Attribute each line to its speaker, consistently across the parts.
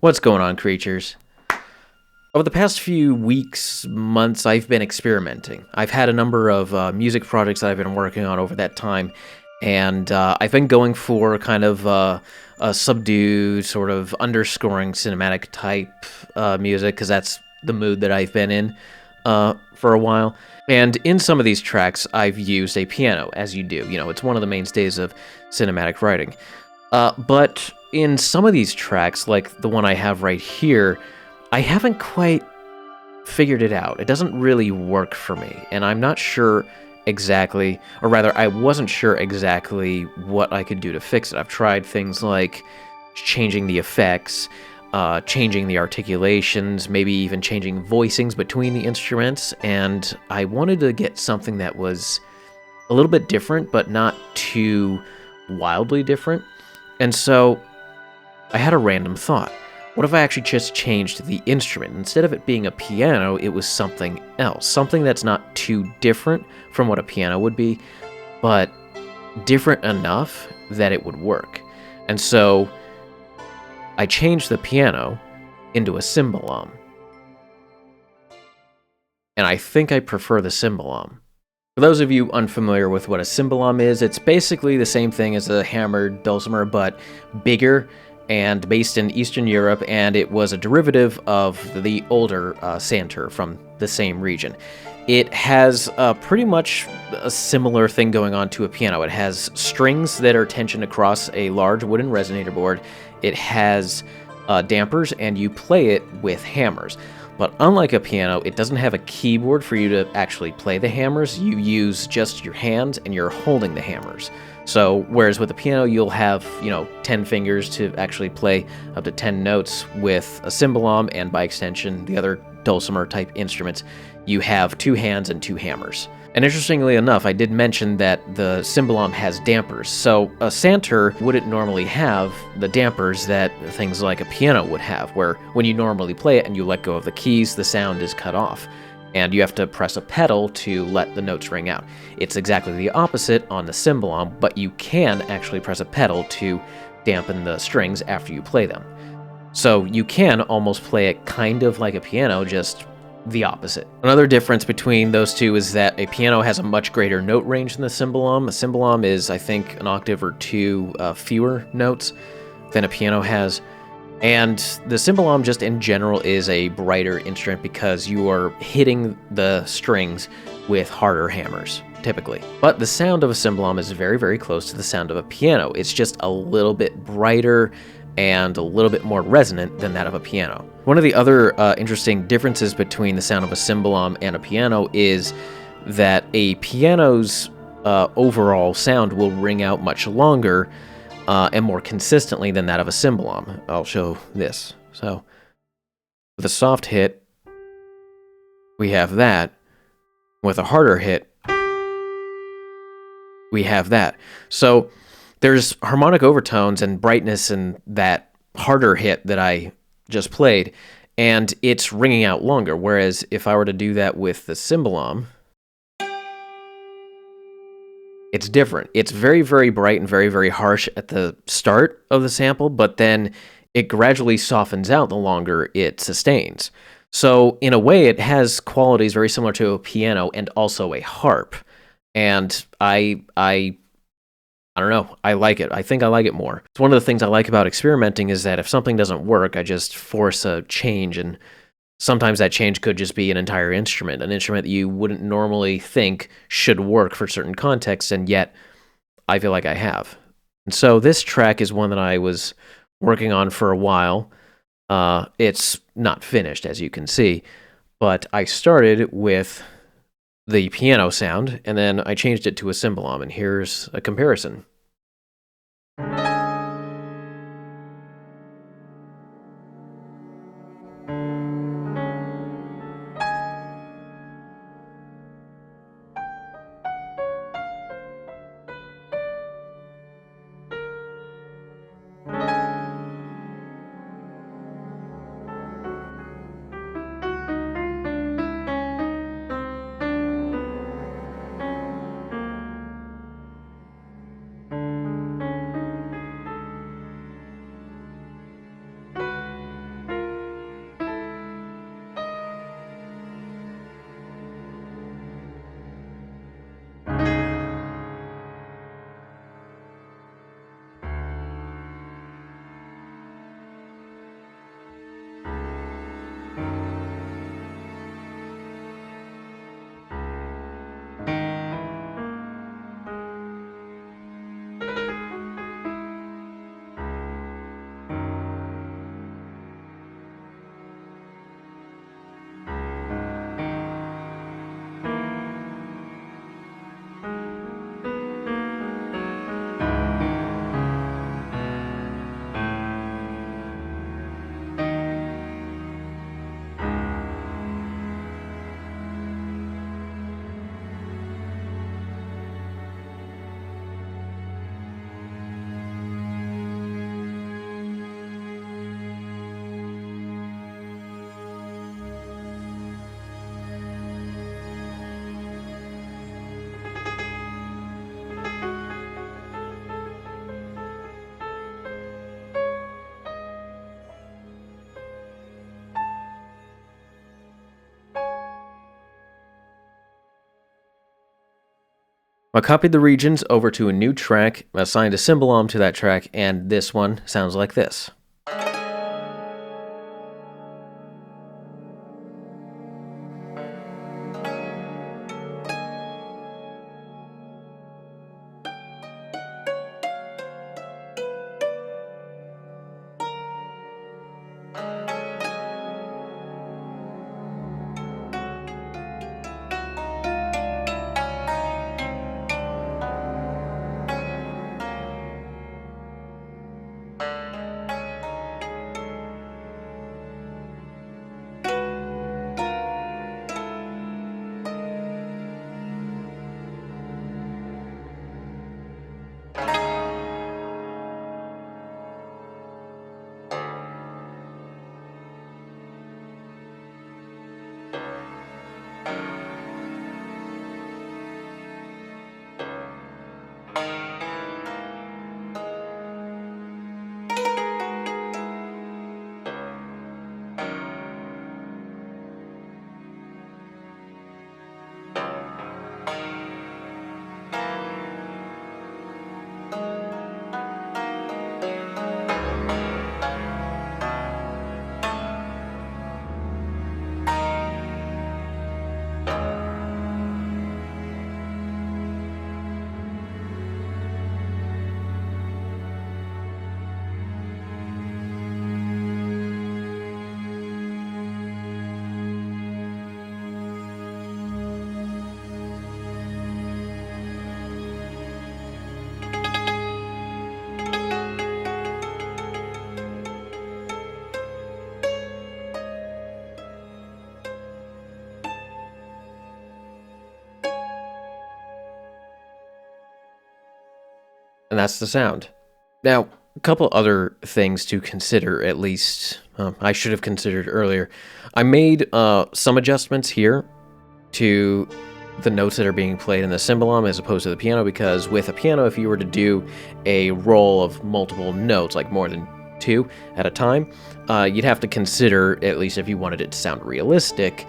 Speaker 1: What's going on, creatures? Over the past few weeks, months, I've been experimenting. I've had a number of music projects that I've been working on over that time, and I've been going for kind of a subdued, sort of underscoring cinematic type music, because that's the mood that I've been in for a while. And in some of these tracks, I've used a piano, as you do. You know, it's one of the mainstays of cinematic writing. But in some of these tracks, like the one I have right here, I haven't quite figured it out. It doesn't really work for me, and I'm not sure exactly, or rather, I wasn't sure exactly what I could do to fix it. I've tried things like changing the effects, changing the articulations, maybe even changing voicings between the instruments, and I wanted to get something that was a little bit different, but not too wildly different. And so I had a random thought. What if I actually just changed the instrument? Instead of it being a piano, it was something else. Something that's not too different from what a piano would be, but different enough that it would work. And so I changed the piano into a cimbalom. And I think I prefer the cimbalom. For those of you unfamiliar with what a cimbalom is, it's basically the same thing as a hammered dulcimer, but bigger and based in Eastern Europe, and it was a derivative of the older santur from the same region. It has pretty much a similar thing going on to a piano. It has strings that are tensioned across a large wooden resonator board. It has dampers, and you play it with hammers. But unlike a piano, it doesn't have a keyboard for you to actually play the hammers. You use just your hands, and you're holding the hammers. So, whereas with a piano, you'll have, 10 fingers to actually play up to 10 notes, with a cimbalom, and by extension, the other dulcimer-type instruments, you have 2 hands and 2 hammers. And interestingly enough, I did mention that the cimbalom has dampers, so a santur wouldn't normally have the dampers that things like a piano would have, where when you normally play it and you let go of the keys, the sound is cut off, and you have to press a pedal to let the notes ring out. It's exactly the opposite on the cimbalom, but you can actually press a pedal to dampen the strings after you play them. So you can almost play it kind of like a piano, just the opposite. Another difference between those two is that a piano has a much greater note range than the cimbalom. A cimbalom is, I think, an octave or 2 fewer notes than a piano has. And the cimbalom just in general is a brighter instrument because you are hitting the strings with harder hammers, typically. But the sound of a cimbalom is very, very close to the sound of a piano. It's just a little bit brighter and a little bit more resonant than that of a piano. One of the other interesting differences between the sound of a cimbalom and a piano is that a piano's overall sound will ring out much longer and more consistently than that of a cimbalom. I'll show this. So, with a soft hit, we have that. With a harder hit, we have that. So, there's harmonic overtones and brightness in that harder hit that I just played, and it's ringing out longer, whereas if I were to do that with the cimbalom, it's different. It's very, very bright and very, very harsh at the start of the sample, but then it gradually softens out the longer it sustains. So, in a way, it has qualities very similar to a piano and also a harp, and I don't know. I like it. I think I like it more. It's one of the things I like about experimenting is that if something doesn't work, I just force a change, and sometimes that change could just be an entire instrument, an instrument that you wouldn't normally think should work for certain contexts, and yet I feel like I have. And so this track is one that I was working on for a while. It's not finished, as you can see, but I started with the piano sound, and then I changed it to a cimbalom, and here's a comparison. I copied the regions over to a new track, assigned a Cimbalom to that track, and this one sounds like this. And that's the sound. Now, a couple other things to consider, at least I should have considered earlier. I made some adjustments here to the notes that are being played in the Cimbalom as opposed to the piano, because with a piano, if you were to do a roll of multiple notes, like more than 2 at a time, you'd have to consider, at least if you wanted it to sound realistic,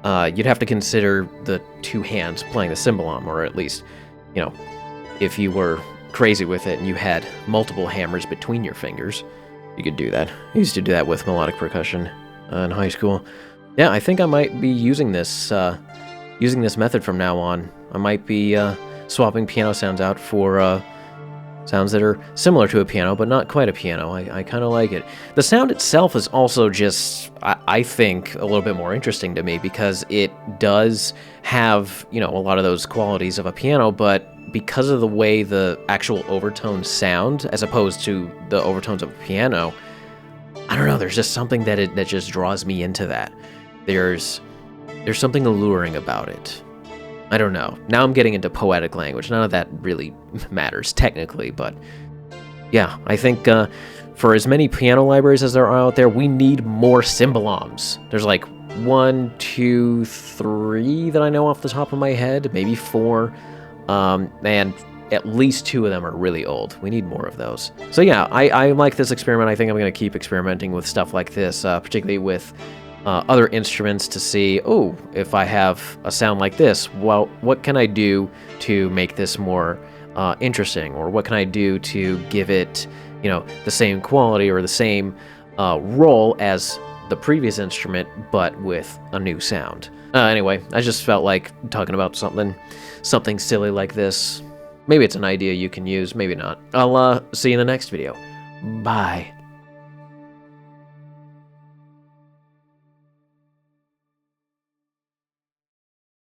Speaker 1: you'd have to consider the 2 hands playing the Cimbalom, or at least, you know, if you were crazy with it and you had multiple hammers between your fingers, you could do that. I used to do that with melodic percussion in high school. Yeah, I think I might be using this method from now on. I might be swapping piano sounds out for sounds that are similar to a piano, but not quite a piano. I kind of like it. The sound itself is also just, I think, a little bit more interesting to me, because it does have, you know, a lot of those qualities of a piano, but because of the way the actual overtones sound, as opposed to the overtones of a piano, I don't know, there's just something that just draws me into that. There's something alluring about it. I don't know. Now I'm getting into poetic language. None of that really matters technically, but yeah, I think for as many piano libraries as there are out there, we need more Cimbaloms. There's like 1, 2, 3 that I know off the top of my head, maybe 4. And at least 2 of them are really old. We need more of those. So yeah, I like this experiment. I think I'm going to keep experimenting with stuff like this, particularly with other instruments, to see, oh, if I have a sound like this, well, what can I do to make this more interesting? Or what can I do to give it, you know, the same quality or the same role as the previous instrument, but with a new sound? Anyway, I just felt like talking about something silly like this. Maybe it's an idea you can use, maybe not. I'll see you in the next video. Bye.